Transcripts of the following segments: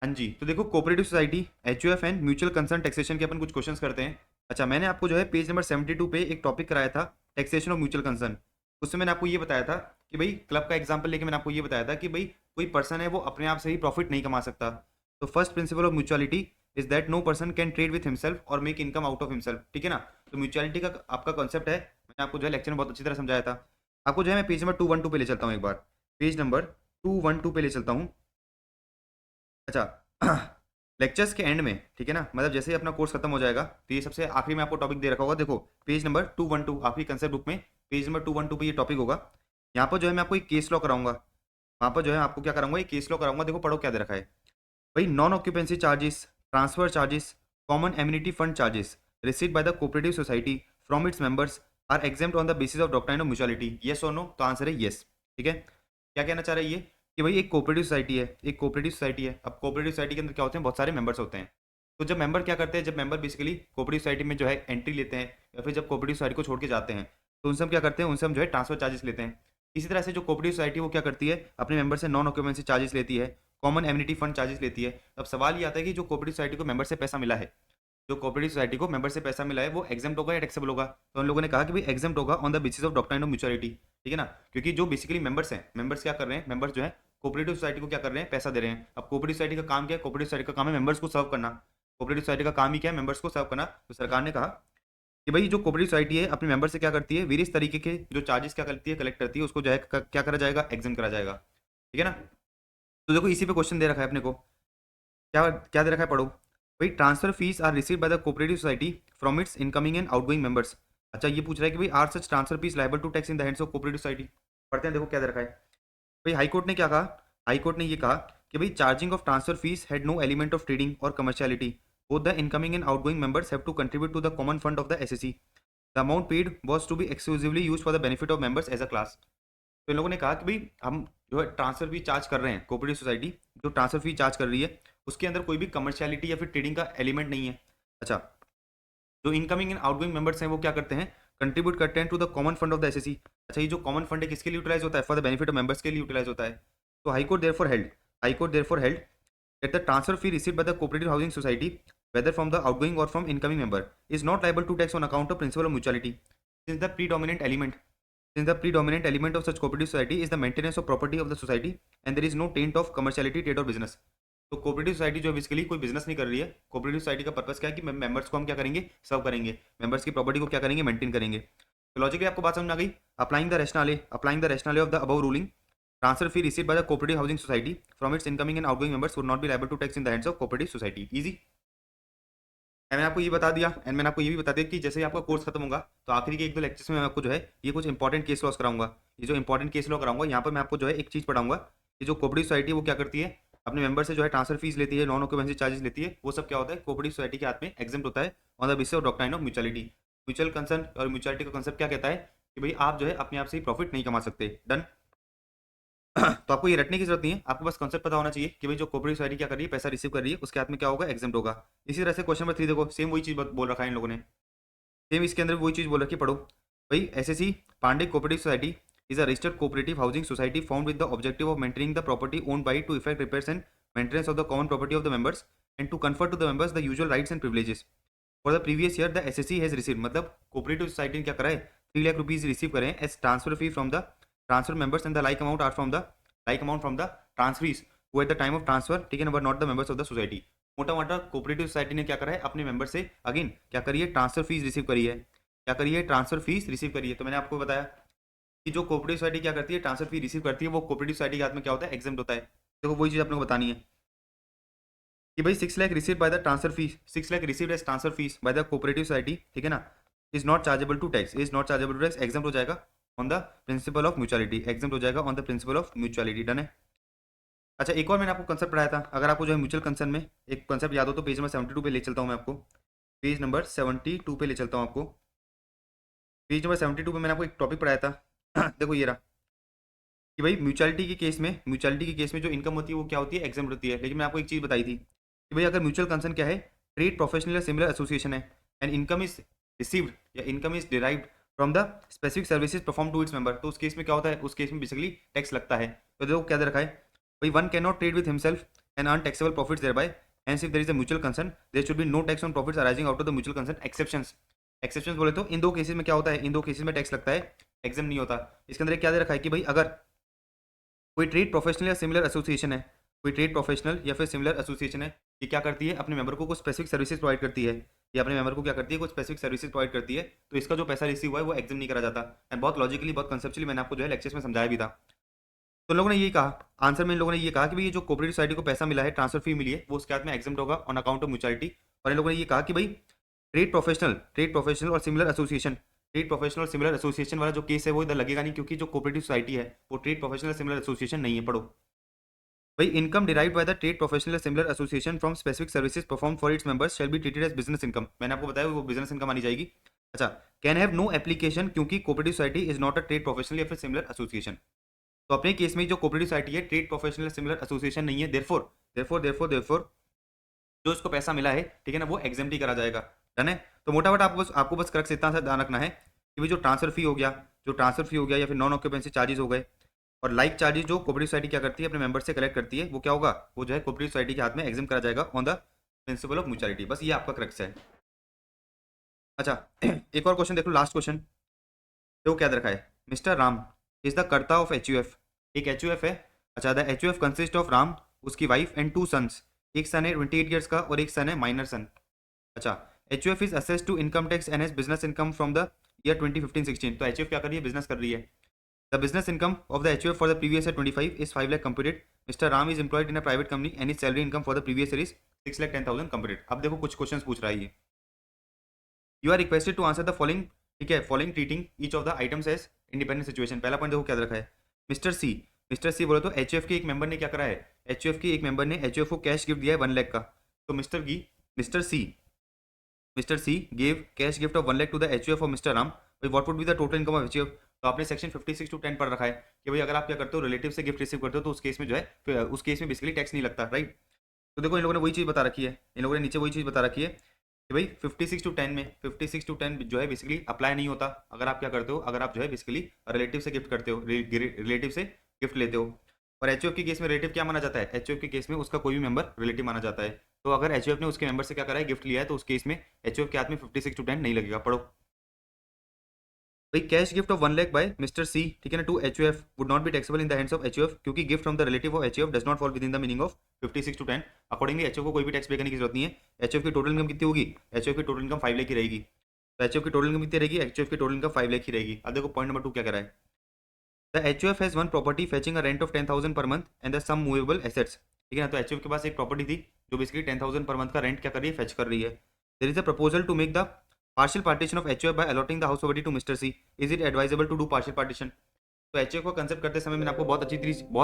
हाँ जी, तो देखो cooperative society, HUF and mutual concern taxation के अपन कुछ क्वेश्चंस करते हैं। अच्छा, मैंने आपको जो है पेज नंबर 72 पे एक टॉपिक कराया था, टैक्सेशन ऑफ म्यूचुअल कंसर्न। उसमें मैंने आपको ये बताया था कि भाई क्लब का एग्जांपल लेके मैंने आपको ये बताया था कि भाई कोई पर्सन है वो अपने आप से ही प्रॉफिट नहीं कमा सकता। तो first principle of mutuality is that no person can trade with himself और make income out of himself, ठीक है ना। तो म्यूचुअलिटी का आपका कॉन्सेप्ट है, मैंने आपको जो है लेक्चर में बहुत अच्छी तरह समझाया था। आपको जो है मैं पेज नंबर 212 पे ले चलता हूँ एक बार, पेज नंबर 212 पे ले चलता हूँ। अच्छा लेक्चर्स के एंड में, ठीक है ना, मतलब जैसे ही अपना कोर्स खत्म हो जाएगा तो ये सबसे आखिरी में आपको टॉपिक दे रखा होगा। देखो पेज नंबर 212 आपकी कंसेप्ट बुक में, पेज नंबर 212 पे ये टॉपिक होगा। यहाँ पर जो है मैं आपको एक केस लॉ कराऊंगा, वहाँ पर जो है आपको क्या कराऊंगा, एक केस लॉ कराऊंगा। देखो पढ़ो क्या दे रखा है भाई। Non occupancy charges, transfer charges, common amenity fund charges received by the cooperative society from its members are exempt on the basis of doctrine of mutuality, yes और नो। तो आंसर है येस, ठीक है। क्या कहना चाह रहा है ये कि भाई एक कोऑपरेटिव सोसाइटी है, एक कोऑपरेटिव सोसाइटी है। अब कोऑपरेटिव सोसाइटी के अंदर क्या होते हैं, बहुत सारे मेंबर्स होते हैं। तो जब मेंबर क्या करते हैं, जब मेंबर बेसिकली कोऑपरेटिव सोसाइटी में जो है एंट्री लेते हैं या फिर जब कोऑपरेटिव सोसाइटी को छोड़ के जाते हैं, तो उनसे हम क्या करते हैं, उनसे हम जो है ट्रांसफर चार्जेस लेते हैं। इसी तरह से जो कोऑपरेटिव सोसाइटी वो क्या करती है, अपने मेंबर से नॉन ऑक्यूपेंसी चार्जेस लेती है, कॉमन एम्यूनिटी फंड चार्जेस लेती है। अब सवाल ये आता है कि जो कोऑपरेटिव सोसाइटी को मेंबर से पैसा मिला है, जो कोऑपरेटिव सोसाइटी को मेंबर से पैसा मिला है वो एग्जेम्प्ट होगा या टैक्सेबल होगा। तो उन लोगों ने कहा कि भाई एग्जेम्प्ट होगा on the basis of doctrine of mutuality, ठीक है ना। क्योंकि जो बेसिकली मेंबर्स हैं, मेंबर्स क्या कर रहे हैं, मेंबर्स जो है कोऑपरेटिव सोसाइटी को क्या कर रहे हैं, पैसा दे रहे हैं। अब कोऑपरेटिव सोसाइटी का काम क्या है, कोऑपरेटिव सोसाइटी का काम है मेंबर्स को सर्व करना। कोऑपरेटिव सोसाइटी का काम ही क्या है, मेंबर्स को सर्व करना। तो सरकार ने कहा कि भाई जो कोऑपरेटिव सोसाइटी है अपने मेंबर से क्या करती है, वेरियस तरीके के जो चार्जेस क्या करती है, कलेक्ट करती है, उसको जो है क्या करा जाएगा, एग्जाम करा जाएगा, ठीक है ना। तो देखो इसी पे क्वेश्चन दे रखा है अपने को, क्या क्या दे रखा है, पढ़ो भाई। Transfer fees are received by the cooperative society from its incoming and outgoing members. अच्छा ये पूछ रहा है कि भाई are such transfer fees liable to tax in the hands of cooperative society. पढ़ते हैं, देखो क्या दे रखा है भाई। हाईकोर्ट ने क्या कहा, हाईकोर्ट ने ये कहा कि भाई charging of transfer fees had no element of trading और commerciality. Both the incoming and outgoing members have to contribute to the common fund of the SSC. The amount paid was to be exclusively used for the benefit of members as a class. तो इन लोगों ने कहा कि भाई हम जो है ट्रांसफर फी चार्ज कर रहे हैं, कोऑपरेटिव सोसाइटी जो ट्रांसफर फी चार्ज कर रही है उसके अंदर कोई भी कमर्शियलिटी या फिर ट्रेडिंग का एलिमेंट नहीं है। अच्छा, जो इनकमिंग एंड आउटगोइंग मेंबर्स हैं वो क्या करते हैं, कंट्रीब्यूट करते हैं to the common fund of the SSC. अच्छा, ये जो कॉमन फंड है किसके लिए यूटिलाइज होता है, for the benefit of members के लिए यूटिलाइज होता है। तो high court therefore held that the transfer fee received by the cooperative housing society, whether from the outgoing or from incoming member, is not liable to tax on account of principle of mutuality, since the predominant element of such cooperative society is the maintenance of property of the society and there is no taint of commerciality, trade or business. तो cooperative society जो basically कोई business नहीं कर रही है। Cooperative society का purpose क्या है कि मेंबर्स को हम क्या करेंगे, सर्व करेंगे, मेंबर्स की प्रॉपर्टी को क्या करेंगे, मेंटेन करेंगे। तो लॉजिकली आपको बात समझ में आ गई। Applying the rationale of the above ruling, transfer fee received by the cooperative housing society from its incoming and outgoing members would not be liable to tax in the hands of cooperative society. Easy. मैंने आपको ये बता दिया and मैंने आपको ये भी बता दिया कि जैसे ही आपका कोर्स खत्म होगा तो आखिरी के एक दो लेक्चर्स में मैं आपको जो है ये कुछ इंपॉर्टेंट केस लॉस कराऊंगा। ये जो इंपॉर्टेंट केस लॉ कराऊंगा यहाँ पर मैं आपको जो है एक चीज़ पढ़ाऊंगा कि जो कोऑपरेटिव सोसाइटी है वो क्या करती है, अपने मेंबर से जो है ट्रांसफर फीस लेती है, नॉन ऑक्यूपेंसी चार्जेस लेती है, वो सब क्या होता है कोऑपरेटिव सोसाइटी के हाथ में एग्जेम्प्ट होता है on the basis of doctrine of mutuality. Mutual concern और म्यूचुअलिटी का कंसेप्ट क्या कहता है कि भाई आप जो है अपने आप से ही प्रॉफिट नहीं कमा सकते। डन। तो आपको ये रटने की जरूरत नहीं है, आपको बस कॉन्सेप्ट पता होना चाहिए कि भाई जो कोऑपरेटिव सोसाइटी क्या कर रही है, पैसा रिसीव कर रही है, उसके हाथ में क्या होगा, एग्जेम्प्ट होगा। इसी तरह से क्वेश्चन नंबर 3 देखो, सेम वही चीज बोल रखा है इन लोगों ने, सेम इसके अंदर वही चीज बोल रखी है, पढ़ो भाई। SSC Pandey cooperative society is a registered cooperative housing society formed with the objective of maintaining the property owned by to effect repairs and maintenance of the common property of the members and to confer to the members the usual rights and privileges. For the previous year the SSC has receive, मतलब cooperative society ने क्या करा है, 3 lakh rupees receive करें as transfer fee from the transfer members and the like amount from the transferees who at the time of transfer, ठीक है ना, but not the members of the society. मोटा मोटा कोऑपरेटिव सोसाइटी ने क्या करा है, अपने मेंबर से अगेन क्या करिए, ट्रांसफर फीस रिसीव करी है, क्या करिए, ट्रांसफर फीस रिसीव करिए। तो मैंने आपको बताया कि जो कोऑपरेटिव सोसाइटी क्या करती है, ट्रांसफर फी रिसीव करती है, वो कोऑपरेटिव सोसाइटी के हाथ में क्या होता है, एग्जेम्प्ट होता है। देखो वही चीज अपने को बतानी है कि भाई 6 lakh receive by the transfer fees, 6 lakh receive as transfer fees by the cooperative society, ठीक है ना, is not chargeable to tax, exempt हो जाएगा on the principle of mutuality, exempt हो जाएगा on the principle of mutuality. Done है। अच्छा, एक और मैंने आपको कंसेप्ट पढ़ाया था, अगर आपको जो है म्यूचुअल कंसर्न में एक कंसेप्ट याद हो तो पेज नंबर 72 पे ले चलता हूँ मैं आपको, पेज नंबर 72 पे ले चलता हूँ आपको। पेज नंबर 72 पे मैंने आपको एक टॉपिक पढ़ाया था देखो ये रहा कि भाई म्यूचुअलिटी के केस में जो इनकम होती है वो क्या होती है, एग्जाम्प्ट होती है। लेकिन मैं आपको एक चीज़ बताई थी कि भाई अगर म्यूचुअल कंसर्न क्या है, ट्रेड प्रोफेशनल या सिमिलर एसोसिएशन है एंड इनकम इज रिसीव्ड या income is derived from the specific services perform to its member, तो उस केस में क्या होता है, उस केस में बेसिकली टैक्स लगता है। तो देखो क्या दे रखा है भाई, one can not trade with himself and earn taxable profits thereby. Hence, if there is a mutual consent, there should be no tax on profits arising out of the mutual consent. Exceptions बोले तो इन दो cases में क्या होता है, इन दो cases में tax लगता है, एग्जाम नहीं होता। इसके अंदर क्या दे रखा है कि भाई अगर कोई ट्रेड प्रोफेशनल या सिमिलर एसोसिएशन है, कोई ट्रेड प्रोफेशनल या फिर सिमिलर एसोसिएशन है, ये क्या करती है, अपने मेंबर को कुछ स्पेसिफिक सर्विसेज प्रोवाइड करती है, ये अपने मेंबर को क्या करती है, कुछ स्पेसिफिक सर्विसेज प्रोवाइड करती है, तो इसका जो पैसा रिसीव हुआ है वो एग्जाम नहीं करा जाता। एंड बहुत लॉजिकली, बहुत कंसेप्चुअली मैंने आपको जो है लेक्चर्स में समझाया भी था। तो लोगों ने ये कहा, आंसर में इन लोगों ने ये कहा कि भाई ये जो कोऑपरेटिव सोसाइटी को पैसा मिला है, ट्रांसफर फी मिली है, वो उसके हाथ में एग्जाम्प्ट होगा ऑन अकाउंट ऑफ म्यूचुअलिटी। और इन लोगों ने ये कहा कि भाई ट्रेड प्रोफेशनल और सिमिलर एसोसिएशन वाला जो केस है वो इधर लगेगा नहीं, क्योंकि जो कोऑपरेटिव सोसाइटी है वो ट्रेड प्रोफेशनल सिमिलर एसोसिएशन नहीं है। पढ़ो भाई, income derived by the trade professional similar association from specific services perform for its members shall be treated as business income. मैंने आपको बताया वो बिजनेस इनकम मानी जाएगी। अच्छा, कैन हैव नो एप्लीकेशन, क्योंकि cooperative society is not a trade professional या फिर सिमिलर एसोसिएशन। तो अपने केस में जो कोऑपरेटिव सोसाइटी है ट्रेड प्रोफेशनल सिमिलर एसोसिएशन नहीं है, देयरफॉर जो इसको पैसा मिला है, ठीक है ना, वो एग्जाम्प्ट ही करा जाएगा। डन है। तो मोटा मोटा आपको बस क्रक्स इतना सा ध्यान रखना है कि भाई जो ट्रांसफर फी हो गया या फिर नॉन ऑक्यूपेंसी चार्जेस हो गए, और लाइक चार्जेस जो कोऑपरेटिव सोसाइटी क्या करती है, अपने मेंबर से कलेक्ट करती है, वो क्या होगा, वो जो है कोऑपरेटिव सोसाइटी के हाथ में एग्जाम करा जाएगा on the principle of mutuality. बस ये आपका क्रक्स है। अच्छा, एक और क्वेश्चन देख लो, लास्ट क्वेश्चन देखो क्या दे रखा है। Mister Ram is the karta of HUF. एक एचयूएफ है। अच्छा, the HUF consist of Ram, उसकी वाइफ एंड 2 सन्स। एक सन है 28 ईयर्स का और एक सन है माइनर सन। अच्छा, HUF is assessed to income tax and as business income from the year 2015-16। तो एचयूएफ क्या कर रही है, बिजनेस कर रही है। The business income of the HUF for the previous year 25 is 5 lakh computed. Mister Ram is employed in a private company and is salary income for the previous year is 6,10,000 computed. अब देखो कुछ क्वेश्चन पूछ रहा है ये। You are requested to answer the following, ठीक है, following treating each of the items as independent situation. पहला पॉइंट देखो क्या दे रखा है। मिस्टर सी बोले तो एचयूएफ के एक मेंबर ने क्या करा है, एचयूएफ के एक मेंबर ने एचयूएफ को कैश गिफ्ट दिया है 1 लाख का। तो mister C gave cash gift of 1 lakh to the HUF of mister Ram. भाई what would be the total income of HUF. तो आपने सेक्शन 56 टू 10 पढ़ रखा है कि भाई अगर आप क्या करते हो, रिलेटिव से गिफ्ट रिसीव करते हो, तो उस केस में जो है, फिर उस केस में बेसिकली टैक्स नहीं लगता, राइट। तो देखो इन लोगों ने वही चीज़ बता रखी है, इन लोगों ने नीचे वही चीज़ बता रखी है कि भाई 56 टू 10 जो है बेसिकली अप्लाई नहीं होता अगर आप क्या करते हो, अगर आप जो है बेसिकली रिलेटिव से गिफ्ट करते हो, रिलेटिव से गिफ्ट लेते हो। और एचयूएफ के केस में रिलेटिव क्या माना जाता है, एचयूएफ के केस में उसका कोई भी मेंबर रिलेटिव माना जाता है। तो अगर एचयूएफ ने उसके मेंबर से क्या करा है, गिफ्ट लिया है, तो उस केस में एचयूएफ के हाथ में 56 टू 10 नहीं लगेगा। पढ़ो भाई, cash gift of 1 lakh by mister C, ठीक है ना, to HUF would not be taxable in the hands of HUF, क्योंकि gift from the relative of HUF does not fall within the meaning of 56 two 10। Accordingly HUF को कोई भी tax पे करने की जरूरत नहीं है। एचयूएफ की टोटल इनकम कितनी होगी, एचयूएफ की टोटल इनकम 5 लाख की रहेगी। तो एचयूएफ की टोटल इनकम कितनी रहेगी, एचयूएफ की टोटल इनकम 5 लाख की रहेगी। अब देखो पॉइंट नंबर 2 क्या कह रहा है। The HUF has one property fetching a rent of 10,000 per month and the some movable assets, ठीक है ना। तो एचयूएफ के पास एक प्रॉपर्टी थी जो बेसिकली 10,000 पर मंथ का रेंट क्या कर रही है, फेच कर रही है। There is a proposal to make the partial partition of HUF by allotting the house property to Mr. C. Is it advisable to do partial partition? तो HUF को कंसेप्ट करते समय मैंने आपको बहुत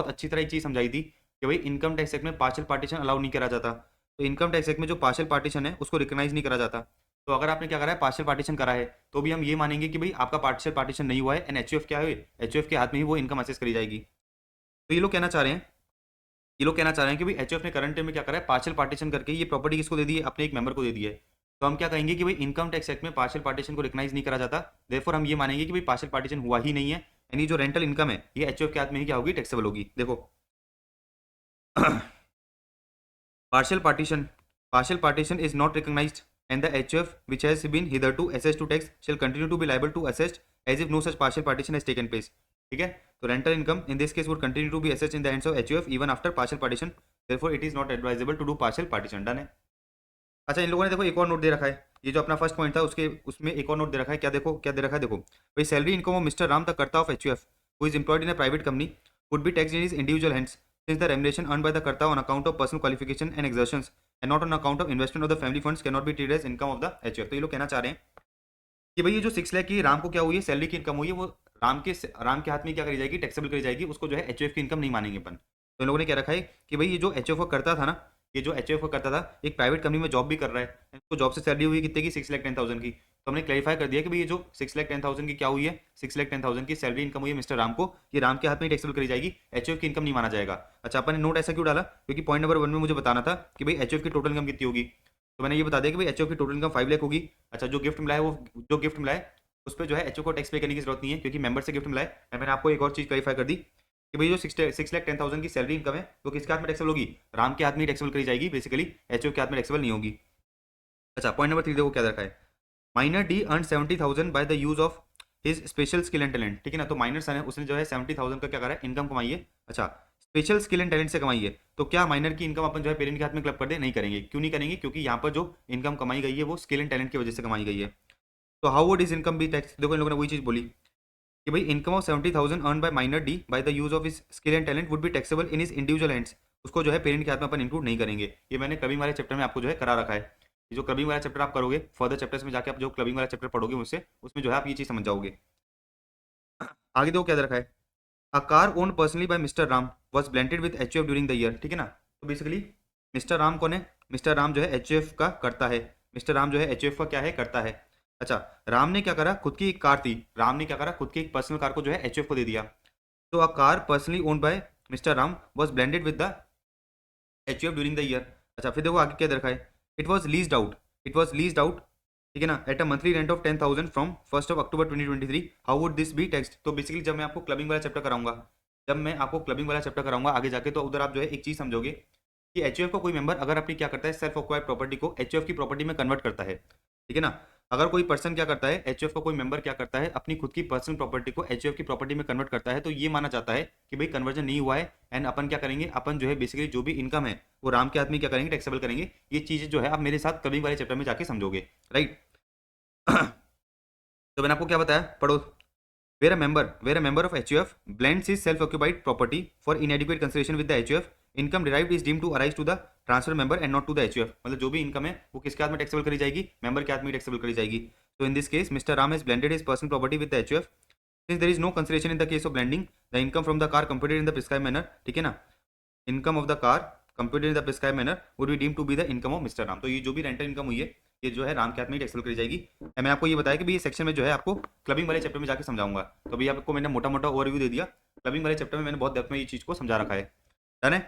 अच्छी तरह एक चीज़ समझाई थी कि भाई इनकम टैक्स एक्ट में पार्शियल पार्टीशन अलाउ नहीं करा जाता। तो इनकम टैक्स एक्ट में जो पार्शियल पार्टीशन है उसको रिकग्नाइज नहीं करा जाता। तो अगर आपने क्या करा है, पार्शियल पार्टीशन करा है, तो भी हम ये मानेंगे कि भाई आपका पार्शियल पार्टीशन नहीं हुआ है एंड HUF क्या है, HUF के हाथ में ही वो इनकम असेस करी जाएगी। तो ये लोग कहना चाह रहे हैं कि भाई एचयूएफ ने करंट में क्या करा है, पार्शियल पार्टीशन करके ये प्रॉपर्टी किसको दे दी है, अपने एक मेंबर को दे दी है। तो हम क्या कहेंगे कि भाई इनकम टैक्स एक्ट में पार्शियल पार्टीशन को रिकग्नाइज नहीं करा जाता, देयरफॉर हम ये मानेंगे कि भाई पार्शियल पार्टीशन हुआ ही नहीं है, यानी जो रेंटल इनकम है ये एचयूएफ के हाथ में ही क्या होगी, टैक्सेबल होगी। देखो partial partition is not recognized and the HUF which has been hitherto assessed to tax shall continue to be liable to assessed as if no such partial partition has taken place, ठीक है। तो rental income in this case would continue to be assessed in the hands of HUF even after partial partition, therefore it is not advisable to do partial partition। Done है। अच्छा, इन लोगों ने देखो एक और नोट दे रखा है, ये जो अपना फर्स्ट पॉइंट था उसमें एक और नोट दे रखा है। क्या देखो क्या दे रखा है, देखो भाई salary income of mister Ram the karta of HUF who is employed in a private company would be taxed in his individual hands since the remuneration earned by the कर्ता on account of personal qualification and exertions and not on account of investment of the family funds cannot be treated as income of the HUF। तो ये लोग कहना चाह रहे हैं कि भाई ये जो 6 लाख की राम को क्या हुई है, सैलरी की इनकम हुई है, वो राम के हाथ में क्या करी जाएगी, टैक्सेबल करी जाएगी, उसको जो है एचयूएफ की इनकम नहीं मानेंगे अपन। तो इन लोगों ने क्या रखा है कि भाई ये जो एचयूएफ करता था ना, ये जो एचयूएफ करता था एक प्राइवेट कंपनी में जॉब भी कर रहा है, इसको जॉब से सैलरी हुई कितने की, 6,10,000 की। तो हमने क्लैरिफाई कर दिया कि भाई ये जो 6,10,000 की क्या हुई है, 6,10,000 की सैलरी इनकम हुई है मिस्टर राम को, ये राम के हाथ में ही टैक्सेबल करी जाएगी, एचयूएफ की इनकम नहीं माना जाएगा। अच्छा, अपन ने नोट ऐसा क्यों डाला, क्योंकि पॉइंट नंबर 1 में मुझे बताना था कि भाई एचयूएफ की टोटल इनकम कितनी होगी। तो मैंने ये बता दिया कि भाई एचयूएफ की टोटल इनकम 5 लाख होगी। अच्छा, जो गिफ्ट मिला है उस पर जो है एचयूएफ को टैक्स पे करने की जरूरत नहीं है, क्योंकि मेंबर से गिफ्ट मिला है। मैंने आपको एक और चीज़ क्लैरिफाई कर दी कि भाई जो 6,10,000 की सैलरी इनकम है वो किसके हाथ में टैक्सेबल होगी, राम के हाथ में ही टैक्सेबल करी जाएगी बेसिकली, एचयूएफ के हाथ में टैक्सेबल नहीं होगी। अच्छा पॉइंट नंबर 3 देखो क्या रखा है, minor D earn 70,000 by the use of his special skill and talent, ठीक है ना। तो माइनर सन है, उसने जो है 70,000 का क्या करा है, इनकम कमाई है। अच्छा स्पेशल स्किल एंड टैलेंट से कमाई है, तो क्या माइनर की इनकम अपन जो है पेरेंट के हाथ में क्लब कर दे, नहीं करेंगे। क्यों नहीं करेंगे, क्योंकि यहाँ पर जो इनकम कमाई गई है वो स्किल एंड टैलेंट की वजह से कमाई गई है। तो how would is income B tax, देखो इन लोगों ने वही चीज बोली कि भाई income of 70,000 earn by minor D by the use of his skill and talent would be taxable in his individual hands, उसको जो है पेरेंट के हाथ में अपन इंक्लूड नहीं करेंगे। ये मैंने क्लबिंग वाले चैप्टर में आपको जो है करा रखा है। ये जो क्लबिंग वाला चैप्टर आप करोगे, फर्दर चैप्टर्स में जाके आप जो क्लबिंग वाला चैप्टर पढ़ोगे मुझसे, उसमें जो है आप ये चीज समझ जाओगे। आगे देखो क्या दे रखा है, a car own personally by mister Ram was blended with HUF during the year, ठीक है ना। तो बेसिकली मिस्टर राम कौन है, मिस्टर राम जो है एचयूएफ का करता है, मिस्टर राम जो है एचयूएफ का क्या है, करता है। अच्छा राम ने क्या करा, खुद की एक कार थी, राम ने क्या करा, खुद की एक पर्सनल कार को जो है एचयूएफ को दे दिया। तो a car personally owned by mister Ram was blended with the HUF during the year. अच्छा फिर देखो आगे क्या दे रखा है, it was leased out, it was leased out, ठीक है ना, at a monthly rent of 10,000 from 1 October 2023, how would this B taxed. तो बेसिकली जब मैं आपको क्लबिंग वाला चैप्टर कराऊंगा, जब मैं आपको क्लबिंग वाला चैप्टर कराऊंगा आगे जाके, तो उधर आप जो है एक चीज समझोगे कि एचयूएफ का कोई मेंबर अगर अपनी क्या करता है, सेल्फ ऑक्वायर्ड प्रॉपर्टी को एचयूएफ की प्रॉपर्टी में कन्वर्ट करता है, ठीक है ना। अगर कोई पर्सन क्या करता है, एचयूएफ का कोई मेंबर क्या करता है, अपनी खुद की पर्सनल प्रॉपर्टी को एचयूएफ की प्रॉपर्टी में कन्वर्ट करता है, तो ये माना जाता है कि भाई कन्वर्जन नहीं हुआ है, एंड अपन क्या करेंगे, अपन जो है बेसिकली जो भी इनकम है वो राम के आदमी क्या करेंगे, टैक्सेबल करेंगे। ये चीजें जो है आप मेरे साथ क्लबिंग वाले चैप्टर में जाके समझोगे, राइट। तो मैंने आपको क्या बताया, पढ़ो। Where a member of HUF blends his self-occupied property for inadequate consideration with the HUF, income derived is deemed to arise to the transfer member and not to the HUF। मतलब जो भी income है वो किसके हाथ में taxable करी जाएगी, मेंबर के हाथ में टैक्सेबल करी जाएगी। तो in this case mister Ram has blended his personal property with the HUF, since there is no consideration in the case of blending, the income from the car computed in the prescribed manner, ठीक है ना, income of the car computed in the prescribe manner would be deem to be the income of mister Ram. तो ये जो भी rental income हुई है ये जो है राम के हाथ में ही टैक्सेबल करी जाएगी। मैंने आपको ये बताया कि भाई ये सेक्शन में जो है आपको क्लबिंग वाले चैप्टर में जाके समझाऊंगा। तो अभी आपको मैंने मोटा मोटा ओवरव्यू दे दिया, क्लबिंग वाले चैप्टर में मैंने बहुत डेप्थ में ये चीज़ को समझा रखा है, डन है।